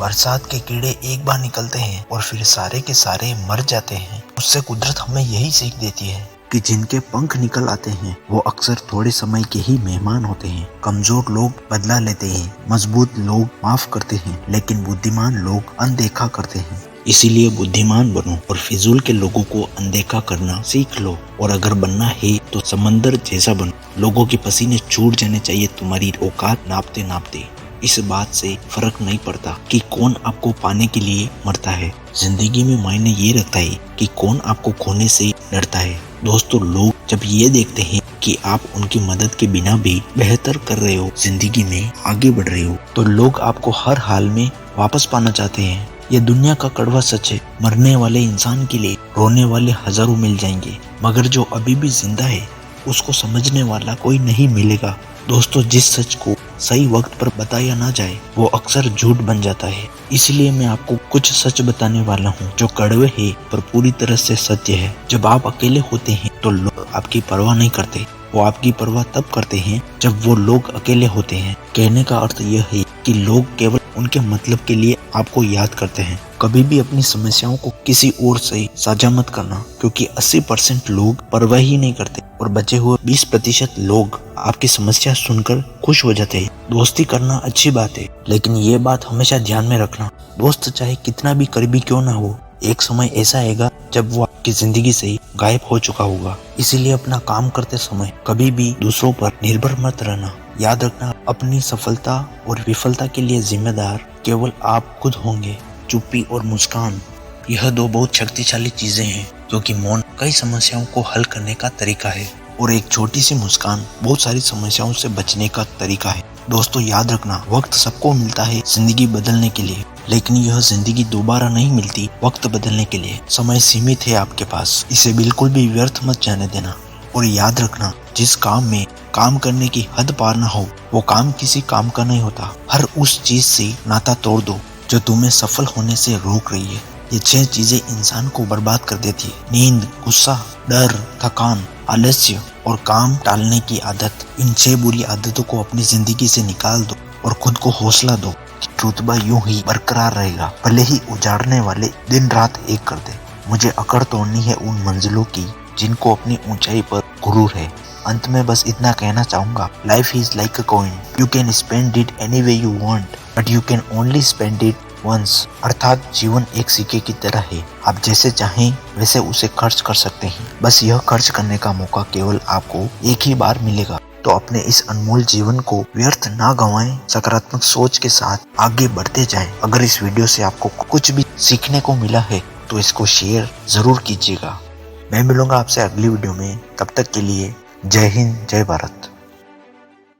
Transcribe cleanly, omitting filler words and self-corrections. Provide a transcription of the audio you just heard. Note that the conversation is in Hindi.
बरसात के कीड़े एक बार निकलते हैं और फिर सारे के सारे मर जाते हैं। उससे कुदरत हमें यही सीख देती है कि जिनके पंख निकल आते हैं वो अक्सर थोड़े समय के ही मेहमान होते हैं। कमजोर लोग बदला लेते हैं, मजबूत लोग माफ करते हैं, लेकिन बुद्धिमान लोग अनदेखा करते हैं। इसीलिए बुद्धिमान बनो और फिजूल के लोगों को अनदेखा करना सीख लो। और अगर बनना है तो समंदर जैसा बनो। लोगों के पसीने छूट जाने चाहिए तुम्हारी औकात नापते नापते। इस बात से फर्क नहीं पड़ता कि कौन आपको पाने के लिए मरता है। जिंदगी में मायने ये रखता है कि कौन आपको खोने से डरता है। दोस्तों, लोग जब ये देखते हैं कि आप उनकी मदद के बिना भी बेहतर कर रहे हो, जिंदगी में आगे बढ़ रहे हो, तो लोग आपको हर हाल में वापस पाना चाहते हैं। ये दुनिया का कड़वा सच है। मरने वाले इंसान के लिए रोने वाले हजारों मिल जाएंगे, मगर जो अभी भी जिंदा है उसको समझने वाला कोई नहीं मिलेगा। दोस्तों, जिस सच को सही वक्त पर बताया ना जाए वो अक्सर झूठ बन जाता है। इसलिए मैं आपको कुछ सच बताने वाला हूँ जो कड़वे है पर पूरी तरह से सत्य है। जब आप अकेले होते हैं तो लोग आपकी परवाह नहीं करते। वो आपकी परवाह तब करते हैं जब वो लोग अकेले होते हैं। कहने का अर्थ यह है कि लोग केवल उनके मतलब के लिए आपको याद करते हैं। कभी भी अपनी समस्याओं को किसी और से साझा मत करना, क्योंकि 80% लोग परवाह ही नहीं करते और बचे हुए 20% लोग आपकी समस्या सुनकर खुश हो जाते हैं। दोस्ती करना अच्छी बात है, लेकिन ये बात हमेशा ध्यान में रखना, दोस्त चाहे कितना भी करीबी क्यों ना हो, एक समय ऐसा आएगा जब वो आपकी जिंदगी से गायब हो चुका होगा। इसीलिए अपना काम करते समय कभी भी दूसरों पर निर्भर मत रहना। याद रखना, अपनी सफलता और विफलता के लिए जिम्मेदार केवल आप खुद होंगे। चुप्पी और मुस्कान, यह दो बहुत शक्तिशाली चीजें हैं, क्योंकि मौन कई समस्याओं को हल करने का तरीका है और एक छोटी सी मुस्कान बहुत सारी समस्याओं से बचने का तरीका है। दोस्तों, याद रखना, वक्त सबको मिलता है जिंदगी बदलने के लिए, लेकिन यह जिंदगी दोबारा नहीं मिलती वक्त बदलने के लिए। समय सीमित है आपके पास, इसे बिल्कुल भी व्यर्थ मत जाने देना। और याद रखना, जिस काम में काम करने की हद पार ना हो वो काम किसी काम का नहीं होता। हर उस चीज से नाता तोड़ दो जो तुम्हें सफल होने से रोक रही है। ये 6 चीजें इंसान को बर्बाद कर देती है: नींद, गुस्सा, डर, थकान, आलस्य और काम टालने की आदत। इन 6 बुरी आदतों को अपनी जिंदगी से निकाल दो और खुद को हौसला दो कि रुतबा यूं ही बरकरार रहेगा, भले ही उजाड़ने वाले दिन रात एक कर दे। मुझे अकड़ तोड़नी है उन मंजिलों की जिनको अपनी ऊंचाई पर गुरूर है। अंत में बस इतना कहना चाहूंगा, life is like a coin, you can spend it any way you want, but you can only spend it once. अर्थात जीवन एक सिक्के की तरह है, आप जैसे चाहें वैसे उसे खर्च कर सकते हैं, बस यह खर्च करने का मौका केवल आपको एक ही बार मिलेगा। तो अपने इस अनमोल जीवन को व्यर्थ ना गंवाएं, सकारात्मक सोच के साथ आगे बढ़ते जाएं। अगर इस वीडियो से आपको कुछ भी सीखने को मिला है तो इसको शेयर जरूर कीजिएगा। मैं मिलूंगा आपसे अगली वीडियो में, तब तक के लिए जय हिंद, जय भारत।